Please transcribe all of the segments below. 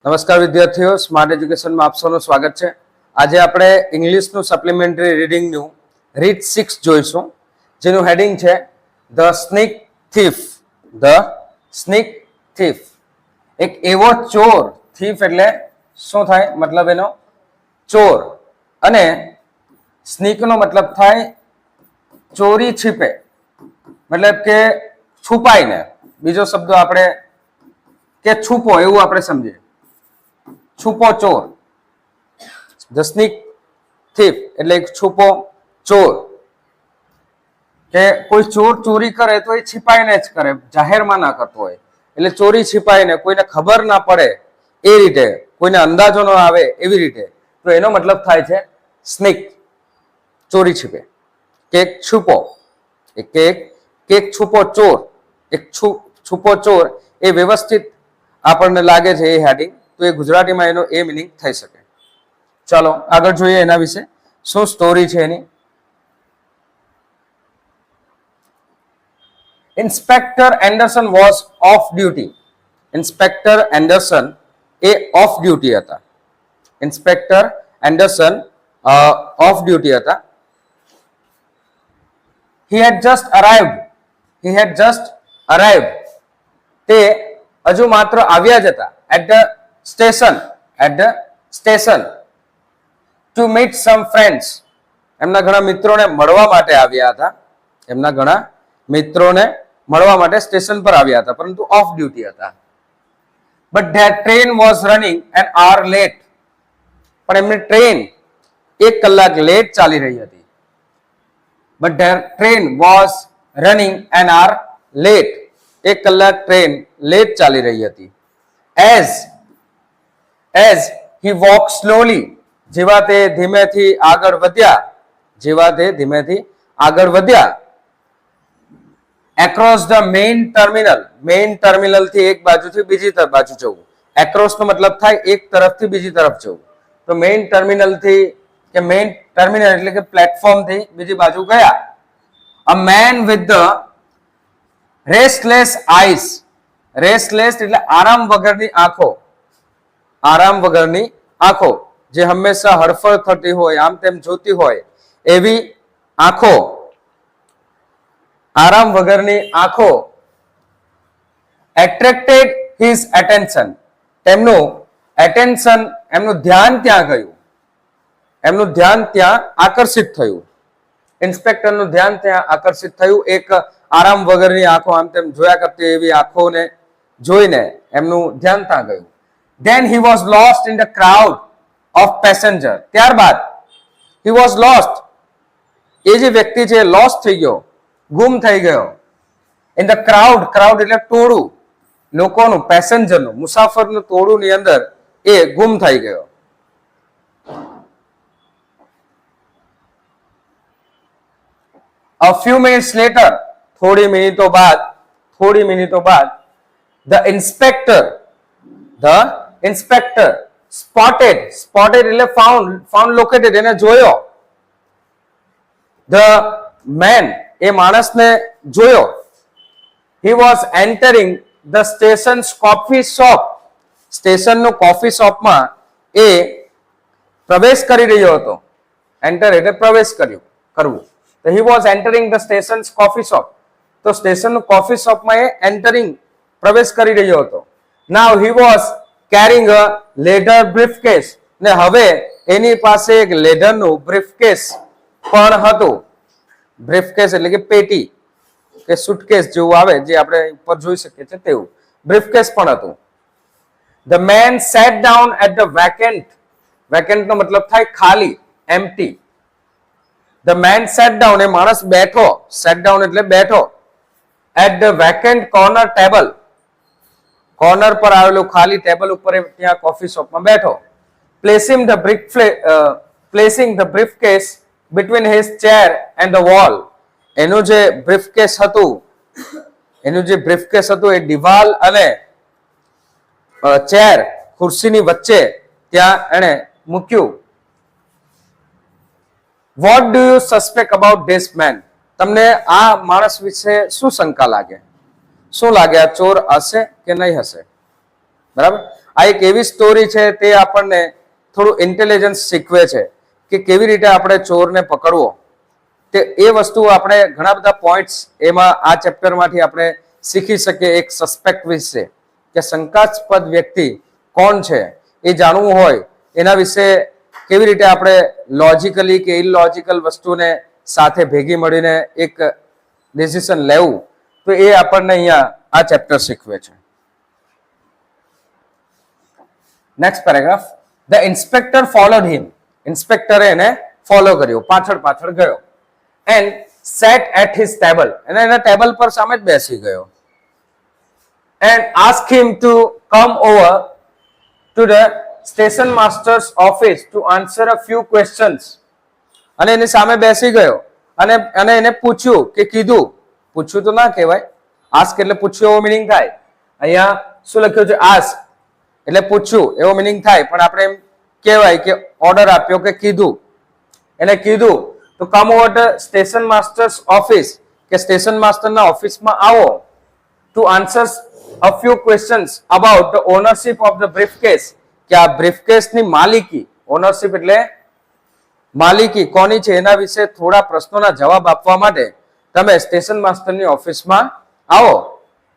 નમસ્કાર વિદ્યાર્થીઓ, સ્માર્ટ એજ્યુકેશનમાં આપ સૌનું સ્વાગત છે. આજે આપણે ઇંગ્લિશનું સપ્લિમેન્ટરી રીડિંગનું રીડ 6 જોઈશું, જેનું હેડિંગ છે the sneak thief. The sneak thief. એક એવો ચોર, થીફ એટલે શું થાય, મતલબ એનો ચોર, અને સ્નીકનો મતલબ થાય ચોરી છીપે, મતલબ કે છુપાઈને. બીજો શબ્દ આપણે કે છુપો એવું આપણે સમજીએ, છુપો ચોર. ધ સ્નીક થીફ એટલે એક છુપો ચોર, કે કોઈ ચોર ચોરી કરે તો એ छिपाઈને જ કરે, જાહેરમાં ના કરતો હોય. એટલે ચોરી छिपाઈને, કોઈને ખબર ના પડે એ રીતે, કોઈને અંદાજો ન આવે એવી રીતે, તો એનો મતલબ થાય છે સ્નીક, ચોરી छिपे, કે એક છુપો, એક છુપો ચોર, એક છુપો ચોર. એ વ્યવસ્થિત આપણને લાગે છે એ હેડિંગ, તો એ ગુજરાતીમાં એનો એ મિનિંગ થઈ શકે. ચાલો આગળ જોઈએ એના વિશે શું સ્ટોરી છે એની. Inspector Anderson was off duty. Inspector Anderson એ ઓફ ડ્યુટી હતા. ઇન્સ્પેક્ટર એન્ડરસન ઓફ ડ્યુટી હતા. He had just arrived. He had just arrived. તે હજુ માત્ર આવ્યા જ હતા. At the station to meet some friends. એમના ઘણા મિત્રોને મળવા માટે આવ્યા હતા. એમના ઘણા મિત્રોને મળવા માટે સ્ટેશન પર આવ્યા હતા, પરંતુ ઓફ ડ્યુટી હતા. But their train was running an hour late. પણ એમની ટ્રેન 1 કલાક લેટ ચાલી રહી હતી. But their train was running an hour late. 1 કલાક ટ્રેન લેટ ચાલી રહી હતી. As he walked slowly. જેવા તે ધીમેથી આગળ વધ્યા. Across the main terminal. Main terminal થી એક બાજુથી બીજી બાજુ જવું. Across નો મતલબ થાય એક તરફથી બીજી તરફ જવું. તો મેઇન ટર્મિનલ થી કે મેઇન ટર્મિનલ એટલે કે પ્લેટફોર્મ થી બીજી બાજુ ગયા. A man with the restless eyes. Restless એટલે આરામ વગરની આંખો. આરામ વગરની આંખો, જે હંમેશા હડફડ થતી હોય, આમ તેમ જોતી હોય એવી આંખો. આરામ વગરની આંખો attracted his attention. તેમનું attention, એમનું ધ્યાન ત્યાં ગયું. એમનું ધ્યાન ત્યાં આકર્ષિત થયું. ઇન્સ્પેક્ટરનું ધ્યાન ત્યાં આકર્ષિત થયું. એક આરામ વગરની આંખો, આમ તેમ જોયા કરતી એવી આંખોને જોઈને એમનું ધ્યાન ત્યાં ગયું. Then he was lost in the crowd of passenger. ત્યારબાદ he was lost. એ જે વ્યક્તિ છે લોસ્ટ થઈ ગયો, ગુમ થઈ ગયો. In the crowd. crowd એટલે ટોળું લોકોનું, પેસેન્જરનું, મુસાફરનું ટોળુંની અંદર એ ગુમ થઈ ગયો. A few minutes later. થોડી મિનિટો બાદ the inspector spotted એટલે found located, એને જોયો. The man, એ માણસને જોયો. He was entering the station's coffee shop. સ્ટેશનનું કોફી શોપમાં એ પ્રવેશ કરી રહ્યો હતો. એન્ટર એટલે પ્રવેશ કરવું. So he was entering the station's coffee shop. તો સ્ટેશનનું કોફી શોપમાં એ એન્ટરિંગ, પ્રવેશ કરી રહ્યો હતો. Now he was carrying a leather briefcase. ને હવે એની પાસે એક લેધરનું બ્રીફકેસ પણ હતું. બ્રીફકેસ એટલે કે પેટી કે સુટકેસ જેવું આવે, જે આપણે ઉપર જોઈ શકીએ છીએ તેવું બ્રીફકેસ પણ હતું. The man sat down at the vacant નો મતલબ થાય ખાલી, empty. The man sat down, એ માણસ બેઠો, sat down એટલે બેઠો. At the vacant corner table. Corner પર આવેલું ખાલી ટેબલ ઉપર ત્યાં કોફી શોપમાં બેઠો. Placing the briefcase between his chair and the wall. એનું જે બ્રીફકેસ હતું એ દિવાલ અને ચેર, ખુરશીની વચ્ચે ત્યાં એને મૂક્યું. What do you suspect about this man? તમને આ માણસ વિશે શું શંકા લાગે? શું લાગે, આ ચોર હશે કે નહીં હશે? બરાબર. આ એક એવી સ્ટોરી છે તે આપણને થોડું ઇન્ટેલિજન્સ શીખવે છે કે કેવી રીતે આપણે ચોરને પકડવો. તે એ વસ્તુ આપણે ઘણા બધા પોઈન્ટ્સ એમાં આ ચેપ્ટરમાંથી આપણે શીખી શકીએ. એક સસ્પેક્ટ વિશે કે શંકાસ્પદ વ્યક્તિ કોણ છે એ જાણવું હોય, એના વિશે કેવી રીતે આપણે લોજિકલી કે ઇલોજિકલ વસ્તુને સાથે ભેગી મળીને એક ડિસિઝન લેવું, તો એ આપણને અહીંયા આ ચેપ્ટર શીખવે છે. Next paragraph. The inspector followed him. ઇન્સ્પેક્ટરે એને ફોલો કર્યો, પાછળ પાછળ ગયો. And sat at his table, અને એના ટેબલ પર સામે જ બેસી ગયો. And ask him to come over to the station master's office to answer a few questions. અને એની સામે બેસી ગયો અને એને પૂછ્યું કે કીધું, પૂછ્યું તો ના કહેવાય, આસ્ક એટલે પૂછ્યું એવો મિનિંગ થાય. અહીંયા શું લખ્યું છે? આસ્ક એટલે પૂછ્યું એવો મિનિંગ થાય, પણ આપણે એમ કહેવાય કે ઓર્ડર આપ્યો કે કીધું. એને કીધું તો come over the station master's office, કે સ્ટેશન માસ્ટરના ઓફિસમાં આવો, to answer a few questions about the ownership of the briefcase, કે આ બ્રીફકેસની માલિકી, ઓનરશિપ એટલે માલિકી કોની છે એના વિશે થોડા પ્રશ્નોના જવાબ આપવા માટે તમે સ્ટેશન માસ્ટરની ઓફિસમાં આવો,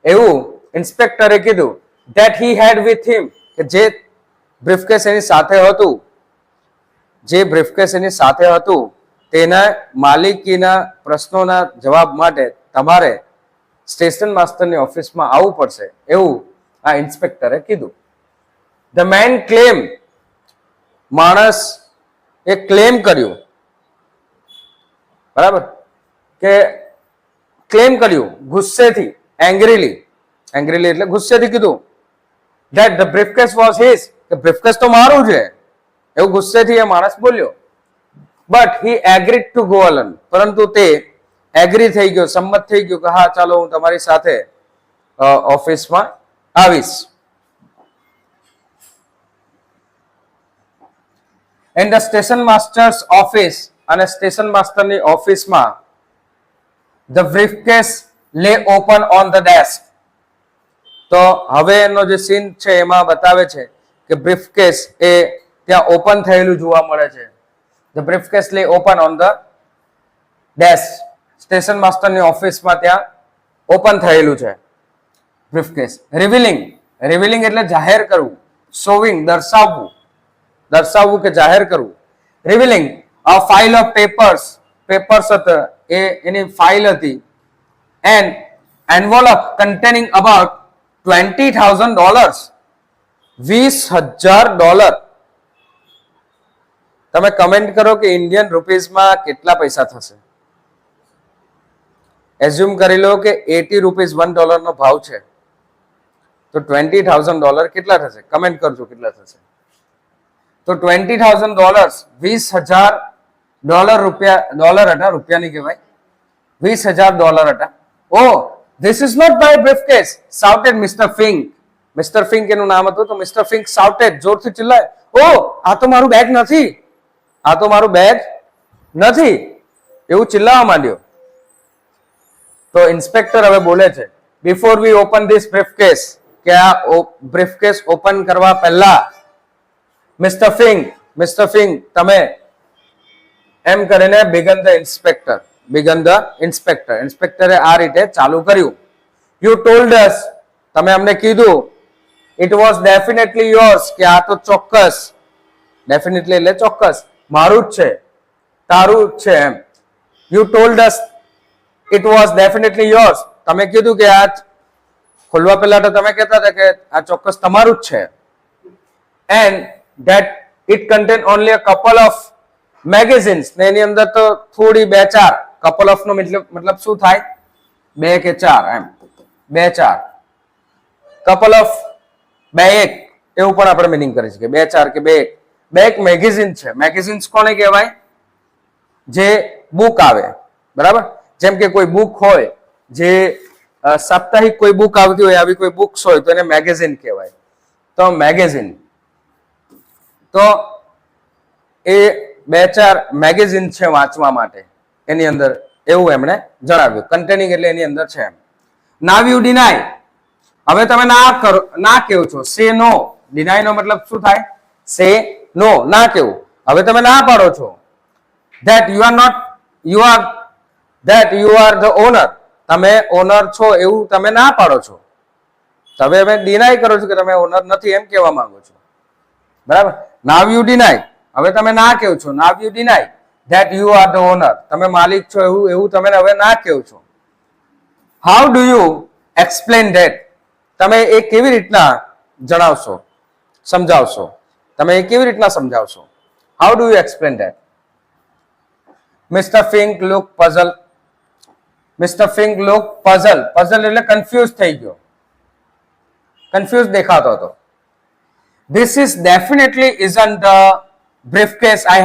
એવું ઇન્સ્પેક્ટરે કીધું. That he head with him, કે જે બ્રીફકેસ એની સાથે હતું, જે બ્રીફકેસ એની સાથે હતું તેના માલિકીના પ્રશ્નોના જવાબ માટે તમારે સ્ટેશન માસ્ટરની ઓફિસમાં આવવું પડશે, એવું આ ઇન્સ્પેક્ટરે કીધું. ધ મેન ક્લેમ, માણસ એ ક્લેમ કર્યું, બરાબર, કે ક્લેમ કર્યું ગુસ્સેથી, એંગ્રીલી, એંગ્રીલી એટલે ગુસ્સેથી કીધું that the briefcase was his, કે બ્રીફકેસ તો મારું છે, એવું ગુસ્સેથી એ માણસ બોલ્યો. but he agreed to go alone, પરંતુ તે એગ્રી થઈ ગયો, સંમત થઈ ગયો કે હા ચાલો હું તમારી સાથે ઓફિસમાં આવીશ. in the station master's office, અને સ્ટેશન માસ્ટરની ઓફિસમાં the briefcase lay open on the desk. તો હવે એનો જે સીન છે એમાં બતાવે છે કે બ્રીફકેસ એ ત્યાં ઓપન થયેલું જોવા મળે છે. The briefcase lay open on the desk, station માસ્ટરની ઓફિસમાં ત્યાં ઓપન થયેલું છે બ્રીફકેસ. રિવીલિંગ, રિવીલિંગ એટલે જાહેર કરવું, શોવિંગ દર્શાવવું, દર્શાવવું કે જાહેર કરવું. Revealing a file of papers, papers હતા એ એની ફાઇલ હતી. And envelope containing about $20,000, $20,000. તમે કમેન્ટ કરો કે ઇન્ડિયન રૂપીઝમાં કેટલા પૈસા થશે. એઝ્યુમ કરી લો કે ₹80 $1 નો ભાવ છે, તો $20,000 કેટલા થશે? કમેન્ટ કરજો કેટલા થશે. તો $20,000, $20,000 રૂપિયા, ડોલર હતા, રૂપિયા નહીં કહેવાય, $20,000 હતા. ઓ This is not my briefcase, shouted Mr. Fink. Mr. Fink એનું નામ હતું, તો Mr. Fink shouted, જોરથી ચિલ્લાય, ઓ આ તો મારું બેગ નથી, આ તો મારું બેગ નથી, એવું ચિલ્લાવા માંડ્યો. તો ઇન્સ્પેક્ટર હવે બોલે છે, before we open this briefcase, કે આ બ્રીફકેસ ઓપન કરવા પહેલા મિસ્ટર ફિંક તમે, એમ કરીને બિગન ધ ઇન્સ્પેક્ટર, ઇન્સ્પેક્ટરે આ રીતે ચાલુ કર્યું. યુ ટોલ્ડ અસ, તમે અમને કીધું, ઇટ વોઝ ડેફિનેટલી યોર્સ, કે આ તો ચોક્કસ, ડેફિનેટલી એટલે ચોક્કસ, મારું જ છે, તારું જ છે એમ. You told us it was definitely yours, તમે કીધું કે આ ખોલવા પહેલા તો તમે કહેતા હતા કે આ ચોક્કસ તમારું જ છે. And that it contain only a couple of magazines, ને એની અંદર તો થોડી બે ચાર, કપલ ઓફ નો મતલબ શું થાય? બે કે ચાર, એમ બે ચાર, કપલ ઓફ બે એક, એવું પણ આપણે મિનિંગ કરી શકીએ. બે ચાર કે બે એક મેગેઝિન છે. મેગેઝિન્સ કોને કહેવાય? જે બુક આવે, બરાબર, જેમ કે કોઈ બુક હોય, જે સાપ્તાહિક કોઈ બુક આવતી હોય, આવી કોઈ બુક્સ હોય તો એને મેગેઝિન કહેવાય. તો મેગેઝિન, તો એ બે ચાર મેગેઝિન છે વાંચવા માટે એની અંદર, એવું એમણે જણાવ્યું. કન્ટેનિંગ એટલે એની અંદર છે એમ. નાવ યુ ડિનાય, હવે તમે ના કેવો છો, સે નો. ડિનાય નો મતલબ શું થાય? સે નો, ના કેવું. હવે તમે ના પાડો છો that you are not you are that you are the owner. તમે ઓનર છો એવું તમે ના પાડો છો. તમે હવે ડિનાય કરો છો કે તમે ઓનર નથી એમ કહેવા માંગો છો. બરાબર? Now you deny. હવે તમે ના કહો છો. Now you deny that you are the owner. તમે માલિક છો એવું તમે હવે ના કહો છો. How do you explain that? તમે એ કેવી રીતના જણાવશો, સમજાવશો? તમે એ કેવી રીતના સમજાવશો? How do you explain that? Mister Fink look puzzle. Mister Fink look puzzle. Puzzle એટલે કન્ફ્યુઝ થઈ ગયો, કન્ફ્યુઝ દેખાતો હતો. This is definitely isn't the briefcase I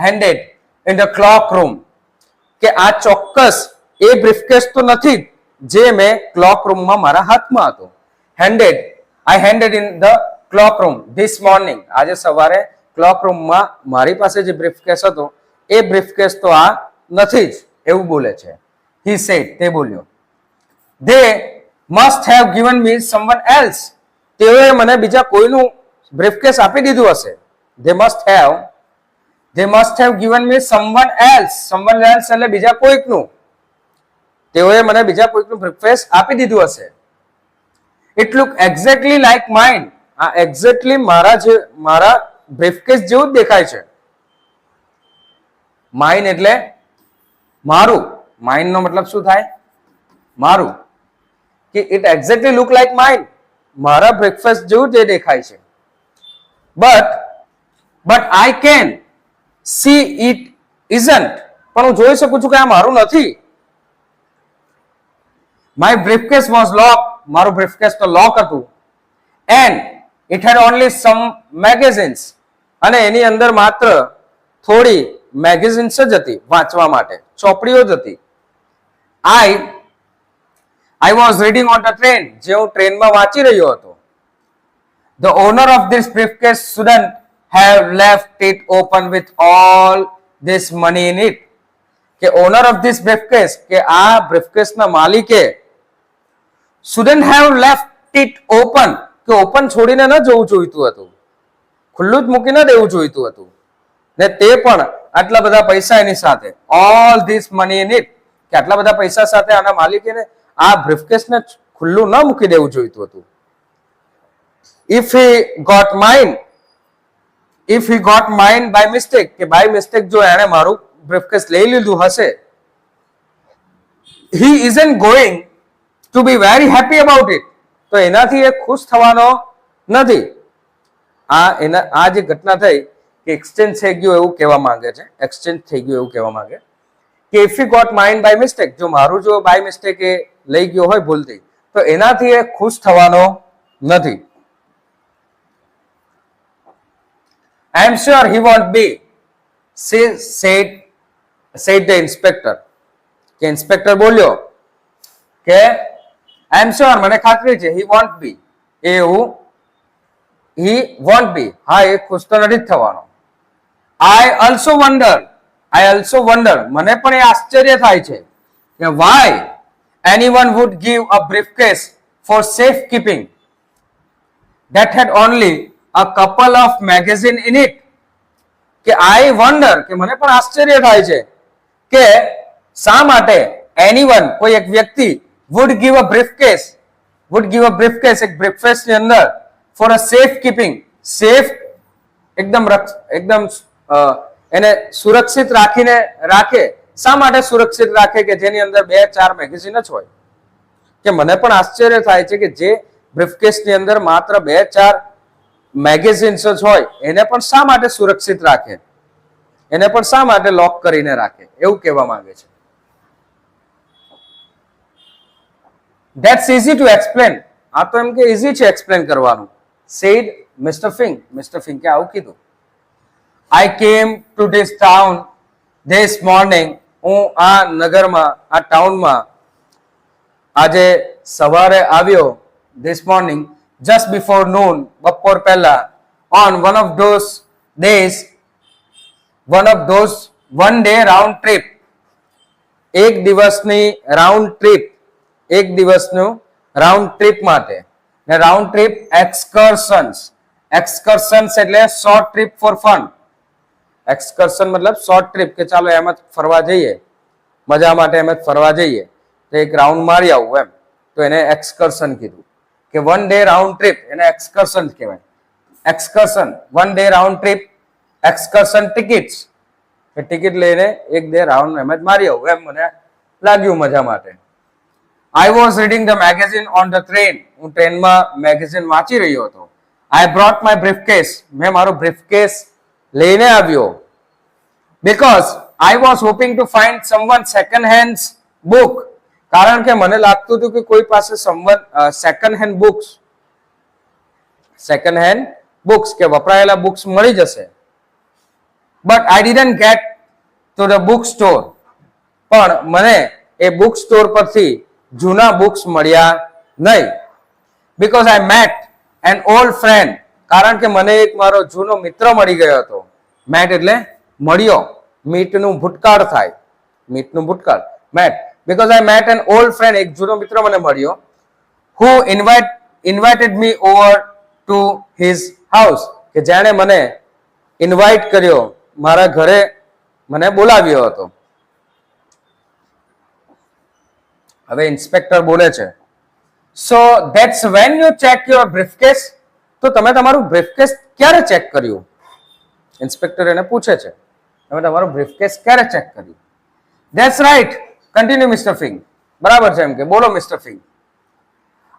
handed in the clock room. કે આ ચોક્કસ એ બ્રીફકેસ તો નથી જે મેં ક્લોક રૂમમાં મારા હાથમાં હતો. I handed in the clock room this morning. આજે સવારે ક્લોક રૂમમાં મારી પાસે જે બ્રીફકેસ હતો એ બ્રીફકેસ તો આ નથી જ એવું બોલે છે. He said, તે બોલ્યો. They must have given me someone else. તેઓએ મને બીજા કોઈનું બ્રીફકેસ આપી દીધું હશે. They must have given me someone else. Someone else એટલે બીજા કોઈકનું. તેઓએ મને બીજા કોઈકનું બ્રીફકેસ આપી દીધું હશે. It look exactly like mine. આ એક્ઝેક્ટલી મારા બ્રીફકેસ જેવું જ દેખાય છે. માઇન એટલે મારું. માઇન નો મતલબ શું થાય? મારું. કે it exactly look like mine. મારા બ્રેકફાસ્ટ જેવું જે દેખાય છે. But I can see it isn't. પણ હું જોઈ શકું છું કે આ મારું નથી. My briefcase was lock. મારું બ્રીફકેસ તો લોક હતું. And it had only some magazines. અને એની અંદર માત્ર થોડી મેગેઝિન્સ જ હતી વાંચવા માટે, ચોપડીઓ જ હતી. I was reading on the train. જે હું ટ્રેનમાં વાંચી રહ્યો હતો. The owner of this briefcase shouldn't have left it open with all this money in it. કે owner of this briefcase, કે આ બ્રીફકેસના માલિકે shouldn't have left it open, કે ઓપન છોડીને ન જવું જોઈતું હતું, ખુલ્લું જ મૂકીને દેવું જોઈતું હતું. ને તે પણ આટલા બધા પૈસા એની સાથે, all this money in it, કે આટલા બધા પૈસા સાથે આના માલિકે આ બ્રીફકેસને ખુલ્લું ન મૂકી દેવું જોઈતું હતું. If he got mine by mistake, કે by mistake જો એણે મારું બ્રીફકેસ લઈ લીધું હશે, he isn't going to be very happy about it. તો એનાથી એ ખુશ થવાનો નથી. આ જે ઘટના થઈ કે એક્સચેન્જ થઈ ગયું એવું કહેવા માંગે છે. એક્સચેન્જ થઈ ગયું એવું કહેવા માંગે કે if he got mine by mistake, જો મારું જો by mistake એ લઈ ગયો હોય ભૂલથી, તો એનાથી એ ખુશ થવાનો નથી. I am sure he won't be, said the inspector. કે ઇન્સ્પેક્ટર બોલ્યો કે I am sure, મને ખાતરી છે, he won't be, he won't be, હા એ ખુશ તો નથી જ થવાનો. I also wonder, મને પણ એ આશ્ચર્ય થાય છે કે why anyone would give a briefcase for safe keeping that had only a couple of magazine in it. કે I wonder, કે મને પણ આશ્ચર્ય થાય છે કે શા માટે anyone, કોઈ એક વ્યક્તિ would give a briefcase, એક બ્રીફકેસ ની અંદર for a safe keeping, safe એકદમ એને સુરક્ષિત રાખે. શા માટે સુરક્ષિત રાખે? કે જેની અંદર 2-4 મેગેઝિન જ હોય. કે મને પણ આશ્ચર્ય થાય છે કે જે બ્રીફકેસ ની અંદર માત્ર 2-4 મેગેઝિન્સ જ હોય એને પણ શા માટે સુરક્ષિત રાખે, એને પણ શા માટે લોક કરીને રાખે, એવું કહેવા માંગે છે. That's easy to explain. આ તો એમ કે easy છે એક્સપ્લેન કરવાનું. Said Mr. Fink. Mr. Fink એ આવું કીધું. I came to this town this morning. હું આ નગરમાં, આ ટાઉનમાં આજે સવારે આવ્યો. This morning, just before noon, બપોર પહેલા, on one of those one day round trip. એક દિવસનું રાઉન્ડ ટ્રીપ માટે, ને રાઉન્ડ ટ્રીપ એક્સકર્શન્સ. એક્સકર્શન્સ એટલે શોર્ટ ટ્રીપ ફોર ફન. એક્સકર્શન મતલબ શોર્ટ ટ્રીપ, કે ચાલો એમ જ ફરવા જઈએ, મજા માટે એમ જ ફરવા જઈએ, તો એક રાઉન્ડ મારી આવું એમ, તો એને એક્સકર્શન કીધું. કે 1 day રાઉન્ડ ટ્રીપ એને એક્સકર્શન કહેવાય. એક્સકર્શન 1 day રાઉન્ડ ટ્રીપ. એક્સકર્શન ટિકિટ્સ, કે ટિકિટ લઈને 1 day રાઉન્ડ એમ જ મારી આવું એમ મને લાગ્યું મજા માટે. I was reading the magazine on the train. હું ટ્રેનમાં મેગેઝિન વાંચી રહ્યો હતો. I brought my briefcase. મેં મારો briefcase લઈને આવ્યો. Because I was hoping to find someone second hand book. કારણ કે મને લાગતું હતું કે કોઈ પાસે સેકન્ડ હેન્ડ બુક્સ કે વપરાયેલા બુક્સ મળી જશે. But I didn't get to the book store. પણ મને એ બુક સ્ટોર પરથી જૂના બુક્સ મળ્યા નહીં. Because I met an old friend. કારણ કે મને એક મારો જૂનો મિત્ર મળી ગયો હતો. મેટ એટલે મળ્યો. મીટનું ભૂતકાળ થાય. મીટનું ભૂતકાળ met. Because I met an old friend. એક જૂનો મિત્ર મને મળ્યો. Who invited me over to his house. કે જેણે મને ઇન્વાઇટ કર્યો, મારા ઘરે મને બોલાવ્યો હતો. હવે ઇન્સ્પેક્ટર બોલે છે, સો that's when you check your briefcase. તો તમે તમારું બ્રીફકેસ ક્યારે ચેક કર્યું? ઇન્સ્પેક્ટર એને પૂછે છે, તમે તમારું બ્રીફકેસ ક્યારે ચેક કર્યું? That's right, continue mister Fink. બરાબર છે એમ કે બોલો mister Fink.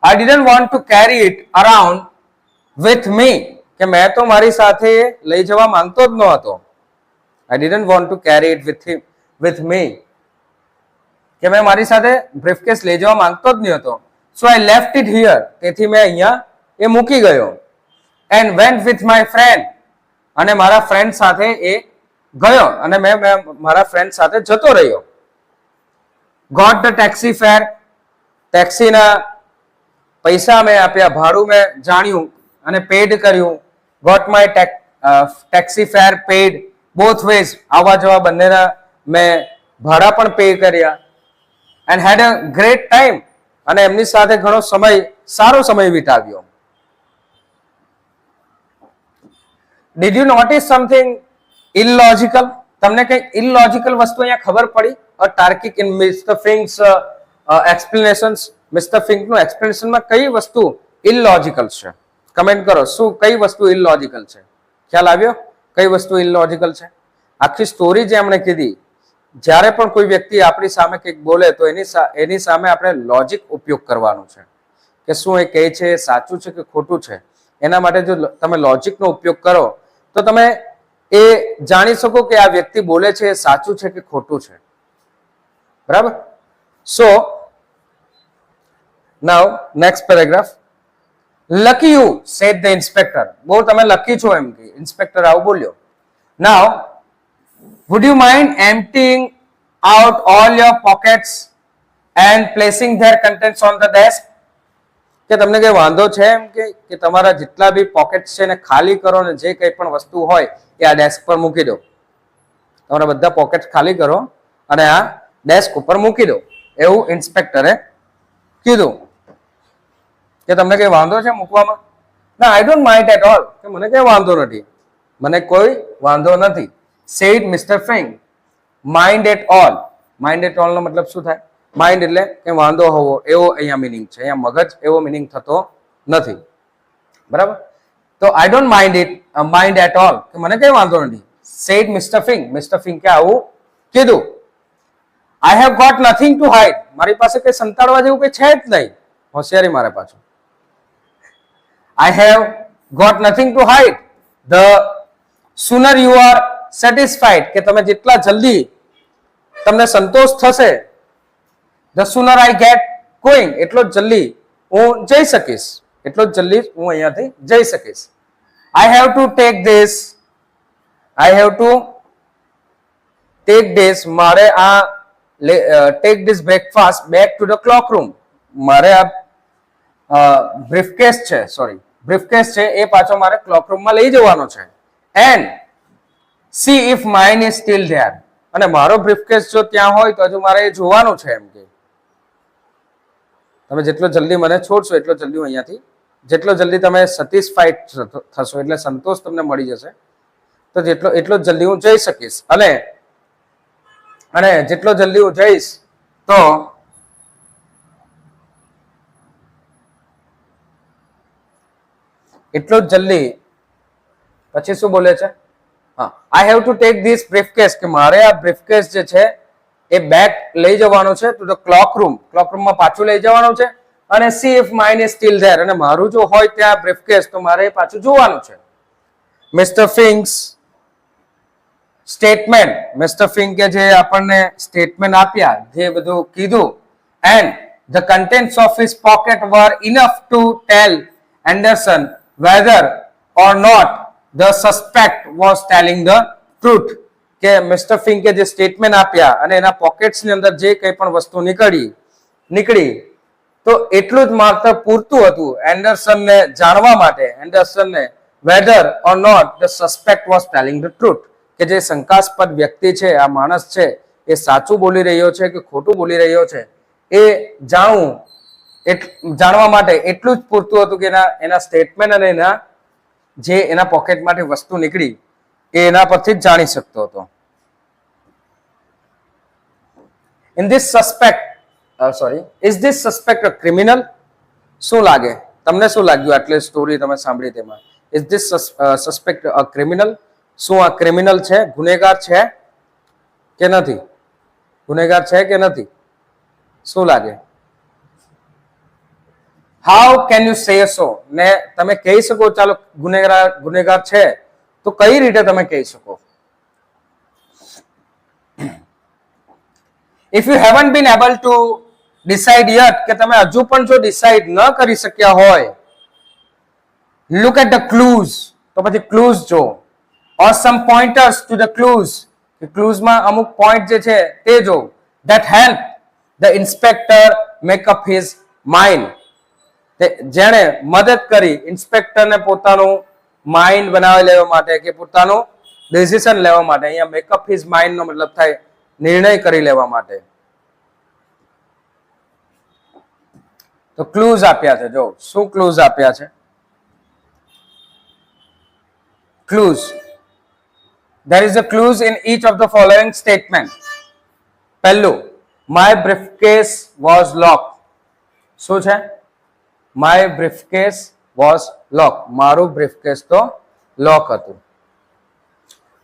I didn't want to carry it around with me. કે મેં તો મારી સાથે લઈ જવા માંગતો જ ન હતો. આઈ didn't want to carry it with me. કે મેં મારી સાથે બ્રીફકેસ લઈ જવા માંગતો જ નહીં હતો. સો આઈ લેફ્ટ ઇટ હિયર. તેથી મેં અહીંયા એ મૂકી ગયો. And vent with my friend. અને મારા ફ્રેન્ડ સાથે એ ગયો અને મેં મારા ફ્રેન્ડ સાથે જતો રહ્યો. Got the taxi fare. ટેક્સીના પૈસા મેં આપ્યા, ભાડું મેં જાણ્યું અને પેડ કર્યું. Got my taxi fare paid both ways. આવવા જવા બંનેના મેં ભાડા પણ પે કર્યા. And had a great time. અને એમની સાથે ઘણો સારો સમય વિતાવ્યો. Did you notice something illogical? તમને કઈ ઇલોજિકલ વસ્તુ અહીંયા ખબર પડી? તાર્કિક in mister Fink's explanations. Mister ફિંગનું એક્સપ્લેનેશનમાં કઈ વસ્તુ ઇલોજિકલ છે? કમેન્ટ કરો, શું કઈ વસ્તુ ઇલોજિકલ છે? ખ્યાલ આવ્યો કઈ વસ્તુ ઇલોજિકલ છે? આખી સ્ટોરી જે એમણે કીધી, જ્યારે પણ કોઈ વ્યક્તિ આપણી સામે કંઈક બોલે તો એની સામે આપણે લોજિક ઉપયોગ કરવાનો છે કે શું એ કહે છે સાચું છે કે ખોટું છે. એના માટે જો તમે લોજિકનો ઉપયોગ કરો તો તમે એ જાણી શકો કે આ વ્યક્તિ બોલે છે એ સાચું છે કે ખોટું છે. બરાબર? So now next paragraph. Lucky you said the inspector. બહુ તમે લકી છો એમ કે ઇન્સ્પેક્ટર આવું બોલ્યો. નાઉ would you mind emptying out all your pockets and placing their contents on the desk? કે તમને કઈ વાંધો છે એમ કે તમારા જેટલા બી પોકેટ્સ છે ને ખાલી કરો ને જે કંઈ પણ વસ્તુ હોય એ આ ડેસ્ક પર મૂકી દો. તમારા બધા પોકેટ્સ ખાલી કરો અને આ ડેસ્ક ઉપર મૂકી દો. એવું ઇન્સ્પેક્ટરે કીધું. કે તમને કઈ વાંધો છે મૂકવામાં? ના, I don't mind at all. કે મને કઈ વાંધો નથી, મને કોઈ વાંધો નથી. said Mr. Fink. Mind at all. Mind at all નો મતલબ શું થાય? માઇન્ડ એટલે કે વાંધો હોવો, એવો અહીંયા મિનિંગ છે. અહીંયા મગજ એવો મિનિંગ થતો નથી. બરાબર? તો I don't mind at all, કે મને કઈ વાંધો નથી. said Mr. Fink. Mr. Fink આવું કીધું. I have got nothing to hide. મારી પાસે કઈ સંતાડવા જેવું કઈ છે જ નહીં. હોશિયારી મારે પાછું. I have got nothing to hide. The sooner you are satisfied, કે તમે જેટલા જલ્દી તમને સંતોષ થશે, the sooner I get going, એટલો જ જલ્દી હું જઈ શકીશ. એટલો જ જલ્દી હું અહીંયાથી જઈ શકીશ. I have to take this. મારે આ take this breakfast back to the clock room. મારે આ બ્રીફકેસ છે એ પાછો મારે ક્લોક રૂમમાં લઈ જવાનો છે. And see if mine is still there. અને મારો બ્રીફકેસ જો ત્યાં હોય તો હજુ મારે એ જોવાનું છે એમ કે. તમે જેટલો જલ્દી મને છોડશો એટલો જલ્દી હું અહીંયાથી, જેટલો જલ્દી તમે સેટિસ્ફાઈડ થશો એટલે સંતોષ તમને મળી જશે, તો એટલો જલ્દી હું જઈ શકીશ. અને જેટલો જલ્દી હું જઈશ તો એટલો જ જલ્દી પછી શું બોલે છે? હા, I have to take this briefcase, કે મારે આ બ્રીફકેસ જે છે એ બેક લઈ જવાનું છે ટુ ધ ક્લોક રૂમમાં પાછું લઈ જવાનું છે, અને C if mine is still there, અને મારું જો હોય ત્યાં બ્રીફકેસ તો મારે પાછું જોવાનું છે. મિસ્ટર ફિંક્સ સ્ટેટમેન્ટ, મિસ્ટર ફિંકે જે આપણને સ્ટેટમેન્ટ આપ્યા, જે બધું કીધું, and the contents of his pocket were enough to tell Anderson whether or not the suspect was telling the truth, કે મિસ્ટર ફિંકે જે સ્ટેટમેન્ટ આપ્યા અને એના પોકેટ્સ ની અંદર જે કંઈ પણ વસ્તુ નીકળી તો એટલું જ માત્ર પૂરતું હતું એન્ડરસનને જાણવા માટે, એન્ડરસનને whether or not the suspect was telling the truth, કે જે શંકાસ્પદ વ્યક્તિ છે, આ માણસ છે, એ સાચું બોલી રહ્યો છે કે ખોટું બોલી રહ્યો છે એ જાણવા માટે એટલું જ પૂરતું હતું કે એના સ્ટેટમેન્ટ અને એના પોકેટમાંથી વસ્તુ નીકળી એ એના પરથી જ જાણી શકતો હતો. Is this suspect a criminal? શું લાગે તમને? શું લાગ્યું આટલી સ્ટોરી તમે સાંભળી તેમાં? Is this suspect a criminal? શું આ ક્રિમિનલ છે, ગુનેગાર છે કે નથી? ગુનેગાર છે કે નથી? શું લાગે? હાઉ કેન યુ સે સો? ને તમે કહી શકો ચાલો ગુનેગાર છે તો કઈ રીતે તમે કહી શકો? If you haven't been able to decide yet, કે તમે હજુ પણ જો ડિસાઇડ ન કરી શક્યા હોય, લુક એટ ધ ક્લૂઝ, તો પછી ક્લૂઝ જો, ઓર સમ પોઇન્ટર્સ ટુ ધ ક્લૂઝ, કે ક્લૂઝમાં અમુક પોઈન્ટ જે છે તે જો, that help the inspector make up his mind, જેણે મદદ કરી ઇન્સ્પેક્ટરને પોતાનું માઇન્ડ બનાવી લેવા માટે કે પોતાનું ડિસિઝન લેવા માટે. અહીંયા મેકઅપ હિઝ માઇન્ડ નો મતલબ થાય નિર્ણય કરી લેવા માટે. તો ક્લૂઝ આપ્યા છે, જો શું ક્લૂઝ આપ્યા છે? Clues, there is a clues in each of the following statement. પહેલું, my briefcase was locked. શું છે? My briefcase was locked. મારું briefcase તો લોક હતું.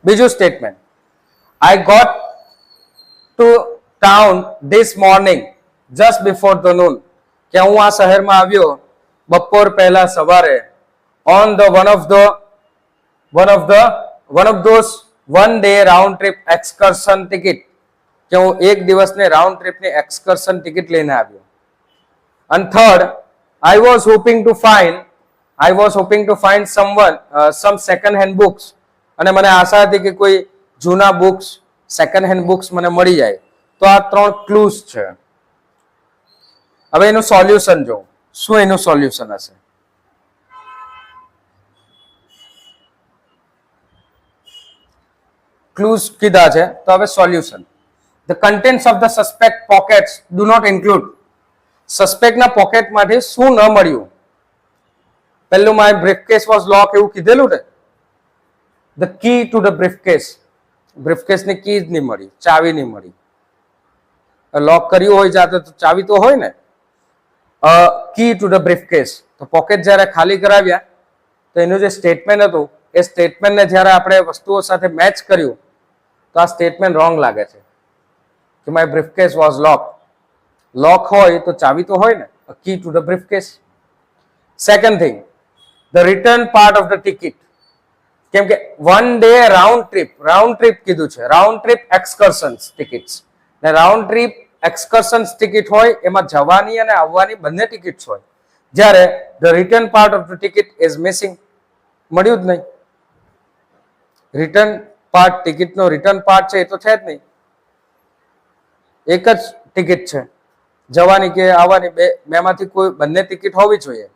બીજું statement, I got to town this morning just before the noon, કે હું આ શહેરમાં આવ્યો બપોર પહેલા સવારે, on the one of those one day round trip excursion ticket, કે હું એક દિવસની રાઉન્ડ ટ્રીપની એક્સકર્શન ટિકિટ લઈને આવ્યો. And third, I was hoping to find some second hand books, અને મને આશા હતી કે કોઈ જૂના બુક્સ, સેકન્ડ હેન્ડ બુક્સ મને મળી જાય. તો આ 3 ક્લૂઝ છે. હવે એનું સોલ્યુશન જો, શું એનું સોલ્યુશન હશે? ક્લૂઝ કીધા છે તો હવે solution. The contents of the suspect pockets do not include, સસ્પેક્ટના પોકેટમાંથી શું ન મળ્યું? પહેલું, માય બ્રીફકેસ વોઝ લોક એવું કીધેલું ને. ધ કી ટુ ધ બ્રીફકેસની કી જ નહીં મળી, ચાવી નહીં મળી. લોક કર્યું હોય જાતે તો ચાવી તો હોય ને. કી ટુ ધ બ્રીફકેસ, તો પોકેટ જ્યારે ખાલી કરાવ્યા તો એનું જે સ્ટેટમેન્ટ હતું એ સ્ટેટમેન્ટને જ્યારે આપણે વસ્તુઓ સાથે મેચ કર્યું તો આ સ્ટેટમેન્ટ રોંગ લાગે છે કે my briefcase was lock. Lock હોય તો ચાવી તો હોય ને, key to the briefcase. Second thing, the return part of the ticket, કેમ કે વન ડે રાઉન્ડ ટ્રીપ કીધું છે, રાઉન્ડ ટ્રીપ એક્સકર્શન્સ ટિકિટ્સ, ને રાઉન્ડ ટ્રીપ એક્સકર્શન્સ ટિકિટ હોય એમાં જવાની અને આવવાની બંને ટિકિટ્સ હોય, જ્યારે the return part of the ticket is missing, મળ્યું જ નહીં. રિટર્ન પાર્ટ, ટિકિટનો રિટર્ન પાર્ટ છે એ તો છે જ નહીં, એક જ ટિકિટ છે, જવાની કે આવવાની બેમાંથી કોઈ બંને ટિકિટ હોવી જોઈએ,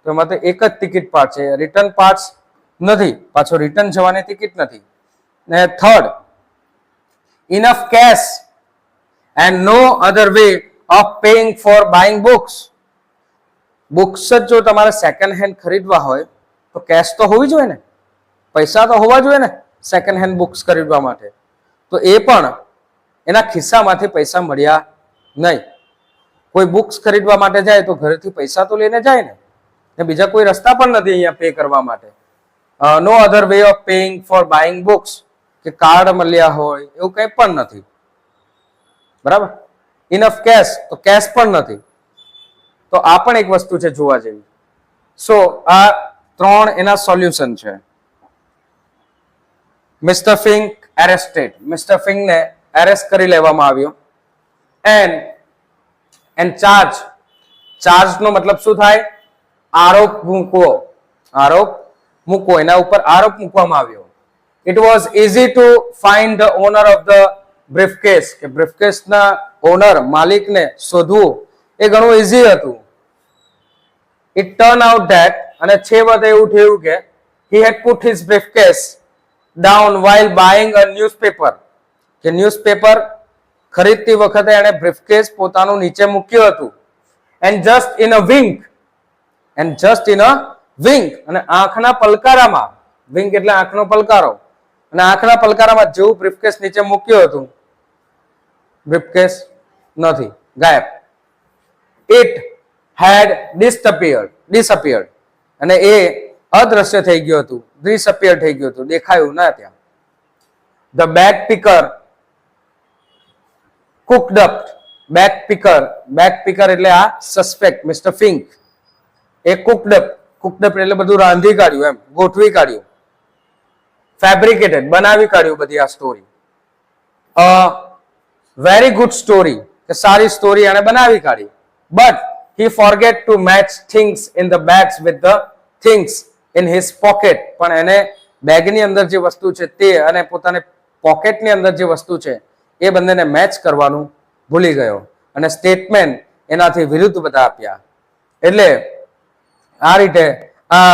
તો એમાં તો એક જ ટિકિટ પાર્ટ છે, રિટર્ન પાર્ટ્સ નથી, પાછો રિટર્ન જવાની ટિકિટ નથી. ને third, enough cash and no other way of paying for buying books, books જ જો તમારે સેકન્ડ હેન્ડ ખરીદવા હોય તો કેશ તો હોવી જોઈએ ને, પૈસા તો હોવા જોઈએ ને સેકન્ડ હેન્ડ બુક્સ ખરીદવા માટે. તો એ પણ એના ખિસ્સામાંથી પૈસા મળ્યા નહીં. કોઈ બુક્સ ખરીદવા માટે જાય તો ઘરેથી પૈસા તો લઈને જાય ને બીજા કોઈ રસ્તા પણ નથી અહીંયા પે કરવા માટે. No other way of paying for buying books, કે કાર્ડ મળ્યા હોય એવું કંઈ પણ નથી. બરાબર, ઇનફ કેશ તો કેશ પણ નથી. તો આ પણ એક વસ્તુ છે જોવા જેવી. સો આ 3 એના સોલ્યુશન છે. Mister Fink arrested, mister ફિંકને arrest કરી લેવામાં આવ્યો. એન્ડ ચાર્જ નો મતલબ શું થાય? આરોપ મૂકવો, આરોપ મૂકવો, એના ઉપર આરોપ મૂકવામાં આવ્યો. It was easy to find the owner of the briefcase, કે બ્રીફકેસના ઓનર, માલિકને શોધવું એ ઘણું ઇઝી હતું. ઇટ ટર્ન આઉટ ધેટ, અને છેવટે એવું થયું કે he had put his briefcase down while buying a newspaper, કે ન્યૂઝપેપર ખરીદતી વખતે એણે બ્રીફકેસ પોતાનું નીચે મૂક્યું હતું. and just in a wink, અને આંખના પલકારામાં, વિંક એટલે આંખનો પલકારો, અને આંખના પલકારામાં જેવું બ્રીફકેસ નીચે મૂક્યું હતું, બ્રીફકેસ નથી, ગાયબ. It had disappeared, અને એ અદ્રશ્ય થઈ ગયું હતું, disappear થઈ ગયું હતું, દેખાયું ના ત્યાં. The bag picker cooked up, bag picker એટલે આ સસ્પેક્ટ મિસ્ટર ફિંક, એ cooked up એટલે બધું રાંધી કાઢ્યું, એમ ગોઠવી કાઢ્યું. Fabricated, બનાવી કાઢ્યું બધી આ સ્ટોરી. વેરી ગુડ સ્ટોરી, કે સારી સ્ટોરી એને બનાવી કાઢી. But he forget to match things in the bags with the things in his pocket, પણ એને બેગની અંદર જે વસ્તુ છે તે અને પોતાને પોકેટની અંદર જે વસ્તુ છે એ બંનેને મેચ કરવાનું ભૂલી ગયો, અને સ્ટેટમેન્ટ એનાથી વિરુદ્ધ બધા આપ્યા. એટલે આ રીતે આ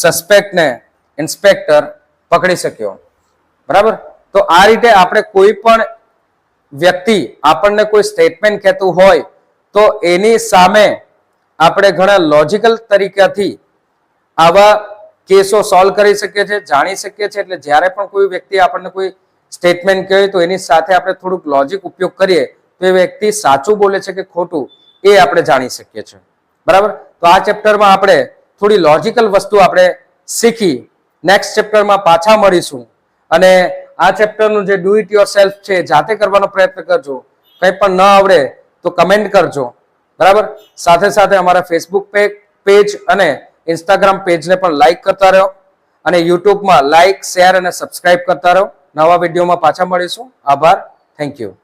સસ્પેક્ટને ઇન્સ્પેક્ટર પકડી શક્યો. બરાબર, તો આ રીતે આપણે કોઈ પણ વ્યક્તિ આપણને કોઈ સ્ટેટમેન્ટ કહેતું હોય તો એની સામે આપણે ઘણા લોજિકલ તરીકેથી આવા કેસો સોલ્વ કરી શકીએ છીએ, જાણી શકીએ છીએ. એટલે જ્યારે પણ કોઈ વ્યક્તિ આપણને કોઈ સ્ટેટમેન્ટ કહે તો એની સાથે આપણે થોડુંક લોજિક ઉપયોગ કરીએ તો એ વ્યક્તિ સાચું બોલે છે કે ખોટું એ આપણે જાણી શકીએ છીએ. બરાબર, તો આ ચેપ્ટરમાં આપણે થોડી લોજિકલ વસ્તુ આપણે શીખી. નેક્સ્ટ ચેપ્ટરમાં પાછા મળીશું, અને આ ચેપ્ટરનું જે ડુ ઇટ યોર સેલ્ફ છે જાતે કરવાનો પ્રયત્ન કરજો. કંઈ પણ ન આવડે તો કમેન્ટ કરજો. બરાબર, સાથે સાથે અમારા ફેસબુક પેજ અને ઇન્સ્ટાગ્રામ પેજને પણ લાઈક કરતા રહો, અને યુટ્યુબમાં લાઈક, શેર અને સબસ્ક્રાઇબ કરતા રહો. નવા વિડીયોમાં પાછા મળીશું. આભાર, થેન્ક યુ.